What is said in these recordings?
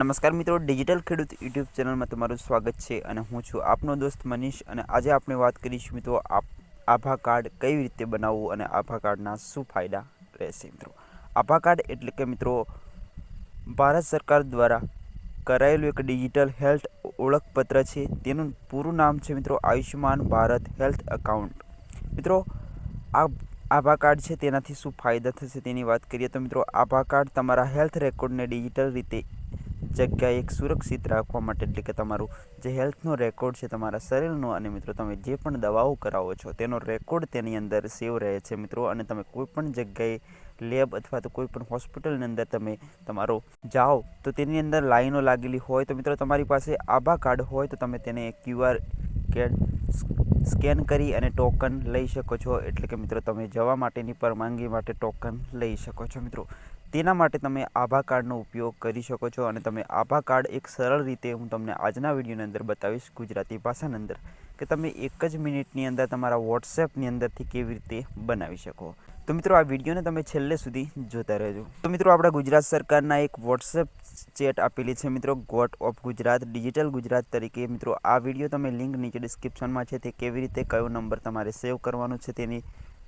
નમસ્કાર મિત્રો, ડિજિટલ ખેડૂત યુટ્યુબ ચેનલમાં તમારું સ્વાગત છે અને હું છું આપનો દોસ્ત મનીષ. અને આજે આપણે વાત કરીશું મિત્રો આભા કાર્ડ કઈ રીતે બનાવવું અને આભા કાર્ડના શું ફાયદા રહેશે. મિત્રો આભા કાર્ડ એટલે કે મિત્રો ભારત સરકાર દ્વારા કરાયેલું એક ડિજિટલ હેલ્થ ઓળખપત્ર છે. તેનું પૂરું નામ છે મિત્રો આયુષ્યમાન ભારત હેલ્થ એકાઉન્ટ. મિત્રો આ આભા કાર્ડ છે તેનાથી શું ફાયદા થશે તેની વાત કરીએ તો મિત્રો આભા કાર્ડ તમારા હેલ્થ રેકોર્ડને ડિજિટલ રીતે જગ્યાએ એક સુરક્ષિત રાખવા માટે, એટલે કે તમારું જે હેલ્થનો રેકોર્ડ છે તમારા શરીરનો, અને મિત્રો તમે જે પણ દવાઓ કરાવો છો તેનો રેકોર્ડ તેની અંદર સેવ રહે છે મિત્રો. અને તમે કોઈપણ જગ્યાએ લેબ અથવા તો કોઈપણ હોસ્પિટલની અંદર તમે તમારો જાઓ તો તેની અંદર લાઈનો લાગેલી હોય તો મિત્રો તમારી પાસે આભા કાર્ડ હોય તો તમે તેને QR સ્કેન કરી અને ટોકન લઈ શકો છો. એટલે કે મિત્રો તમે જવા માટેની પરવાનગી માટે ટોકન લઈ શકો છો. મિત્રો તેના માટે તમે આભા કાર્ડનો ઉપયોગ કરી શકો છો. અને તમે આભા કાર્ડ એક સરળ રીતે હું તમને આજના વિડીયોની અંદર બતાવીશ ગુજરાતી ભાષાની અંદર, કે તમે એક જ મિનિટની અંદર તમારા વોટ્સએપની અંદરથી કેવી રીતે બનાવી શકો. તો મિત્રો આ વિડીયોને તમે છેલ્લે સુધી જોતા રહેજો. તો મિત્રો આપણા ગુજરાત સરકારના એક વોટ્સએપ ચેટ આપેલી છે મિત્રો, ગોટ ઓફ ગુજરાત ડિજિટલ ગુજરાત તરીકે. મિત્રો આ વિડીયો તમે લિંક નીચે ડિસ્ક્રિપ્શનમાં છે, તે કેવી રીતે કયો નંબર તમારે સેવ કરવાનો છે તેની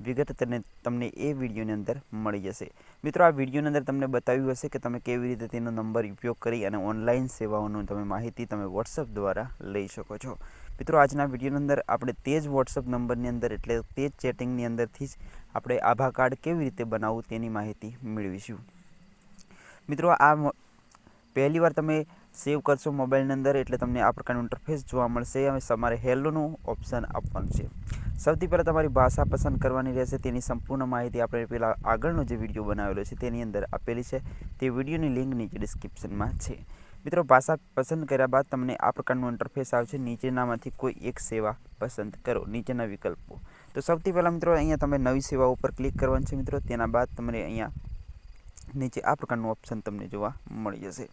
વિગત તમને એ વિડીયોની અંદર મળી જશે. મિત્રો આ વિડીયોની અંદર તમને બતાવ્યું હશે કે તમે કેવી રીતે તેનો નંબર ઉપયોગ કરી અને ઓનલાઈન સેવાઓનું તમે માહિતી તમે વોટ્સએપ દ્વારા લઈ શકો છો. મિત્રો આજના વિડીયોની અંદર આપણે તે જ વોટ્સએપ નંબરની અંદર, એટલે તે જ ચેટિંગની અંદરથી જ આપણે આભા કાર્ડ કેવી રીતે બનાવવું તેની માહિતી મેળવીશું. મિત્રો આ પહેલી વાર તમે સેવ કરશો મોબાઈલની અંદર એટલે તમને આ પ્રકારનું ઇન્ટરફેસ જોવા મળશે. હવે તમારે હેલોનું ઓપ્શન આપવાનું છે. સૌથી પહેલાં તમારી ભાષા પસંદ કરવાની રહેશે. તેની સંપૂર્ણ માહિતી આપણે પહેલાં આગળનો જે વિડીયો બનાવેલો છે તેની અંદર આપેલી છે. તે વિડીયોની લિંક નીચે ડિસ્ક્રિપ્શનમાં છે. મિત્રો ભાષા પસંદ કર્યા બાદ તમને આ પ્રકારનું ઇન્ટરફેસ આવશે. નીચેનામાંથી કોઈ એક સેવા પસંદ કરો, નીચેના વિકલ્પો. તો સૌથી પહેલાં મિત્રો અહીંયા તમે નવી સેવા ઉપર ક્લિક કરવાનું છે મિત્રો. તેના બાદ તમને અહીંયા નીચે આ પ્રકારનું ઓપ્શન તમને જોવા મળી જશે.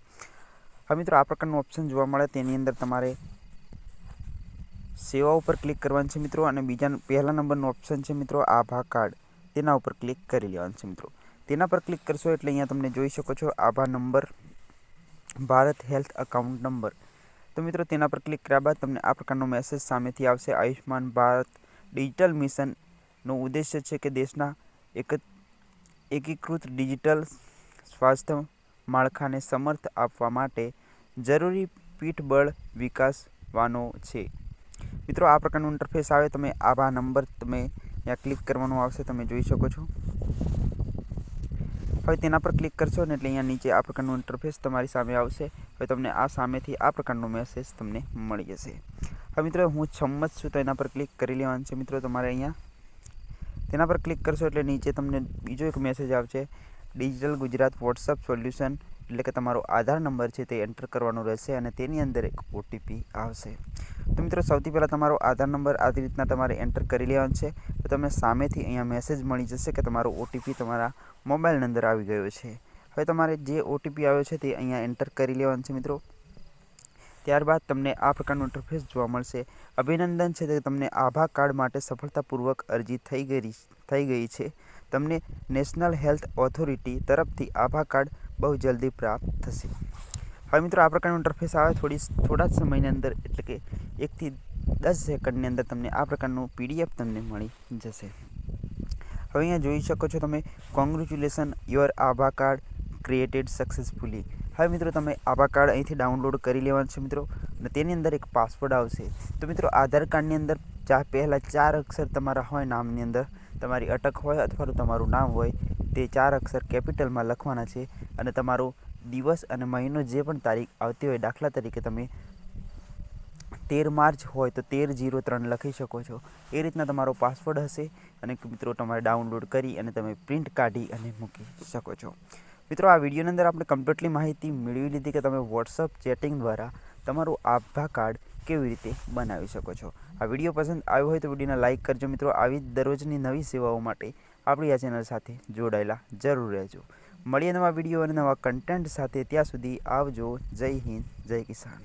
હવે મિત્રો આ પ્રકારનું ઓપ્શન જોવા મળે તેની અંદર તમારે સેવા ઉપર ક્લિક કરવાનું છે મિત્રો. અને પહેલા નંબરનો ઓપ્શન છે મિત્રો આભા કાર્ડ, તેના ઉપર ક્લિક કરી લેવાનું છે મિત્રો. તેના પર ક્લિક કરશો એટલે અહીંયા તમને જોઈ શકો છો આભા number, Bharat health account number. તો મિત્રો તેના પર ક્લિક કર્યા બાદ તમને આ પ્રકારનો મેસેજ સામેથી આવશે. આયુષ્યમાન ભારત ડિજિટલ મિશનનો ઉદ્દેશ્ય છે કે દેશના એકીકૃત ડિજિટલ સ્વાસ્થ્ય માળખાને સમર્થ આપવા માટે જરૂરી પીઠબળ વિકાસવાનો છે. મિત્રો આ પ્રકારનું ઇન્ટરફેસ આવે, તમે આભા નંબર તમે ત્યાં ક્લિક કરવાનું આવશે, તમે જોઈ શકો છો. હવે તેના પર ક્લિક કરશો ને એટલે અહીંયા નીચે આ પ્રકારનું ઇન્ટરફેસ તમારી સામે આવશે. હવે તમને આ સામેથી આ પ્રકારનો મેસેજ તમને મળી જશે. હવે મિત્રો હું સંમત છું તો એના પર ક્લિક કરી લેવાનું છે મિત્રો. તમારે અહીંયા તેના પર ક્લિક કરશો એટલે નીચે તમને બીજો એક મેસેજ આવશે, ડિજિટલ ગુજરાત વોટ્સઅપ સોલ્યુશન, એટલે કે તમારો આધાર નંબર છે તે એન્ટર કરવાનો રહેશે અને તેની અંદર એક OTP આવશે. તો મિત્રો સૌથી પહેલાં તમારો આધાર નંબર આ રીતના તમારે એન્ટર કરી લેવાનો છે. તો તમને સામેથી અહીંયા મેસેજ મળી જશે કે તમારો OTP તમારા મોબાઈલની અંદર આવી ગયો છે. હવે તમારે જે OTP આવ્યો છે તે અહીંયા એન્ટર કરી લેવાનો છે મિત્રો. ત્યારબાદ તમને આ પ્રકારનું ઇન્ટરફેસ જોવા મળશે. અભિનંદન છે કે તમને આભા કાર્ડ માટે સફળતાપૂર્વક અરજી થઈ ગઈ છે. તમને નેશનલ હેલ્થ ઓથોરિટી તરફથી આભા કાર્ડ બહુ જલ્દી પ્રાપ્ત થશે. હવે મિત્રો આ પ્રકારનું ઇન્ટરફેસ આવે થોડા જ સમયની અંદર, એટલે કે 1 થી 10 સેકન્ડની અંદર તમને આ પ્રકારનું PDF તમને મળી જશે. હવે અહીંયા જોઈ શકો છો તમે, congratulation your Abha card created successfully. હવે મિત્રો તમે આભા કાર્ડ અહીંથી ડાઉનલોડ કરી લેવાનું છે મિત્રો. અને તેની અંદર એક પાસવર્ડ આવશે. તો મિત્રો આધાર કાર્ડની અંદર પહેલાં 4 અક્ષર તમારા હોય, નામની અંદર તમારી અટક હોય અથવા તો તમારું નામ હોય, તે 4 અક્ષર કેપિટલમાં લખવાના છે. અને તમારો દિવસ અને મહિનો જે પણ તારીખ આવતી હોય, દાખલા તરીકે તમે 13 માર્ચ હોય તો 13/03 લખી શકો છો. એ રીતના તમારો પાસવર્ડ હશે. અને મિત્રો તમારે ડાઉનલોડ કરી અને તમે પ્રિન્ટ કાઢી અને મૂકી શકો છો. મિત્રો આ વિડીયોની અંદર આપણે કમ્પ્લીટલી માહિતી મેળવી લીધી કે તમે વોટ્સઅપ ચેટિંગ દ્વારા તમારું આભા કાર્ડ કેવી રીતે બનાવી શકો છો. આ વિડીયો પસંદ આવ્યો હોય તો વિડીયોને લાઇક કરજો મિત્રો. આવી દરરોજની નવી સેવાઓ માટે આપણી આ ચેનલ સાથે જોડાયેલા જરૂર રહેજો. મળીએ નવા વિડીયો અને નવા કન્ટેન્ટ સાથે. ત્યાં સુધી આવજો. જય હિન્દ, જય કિસાન.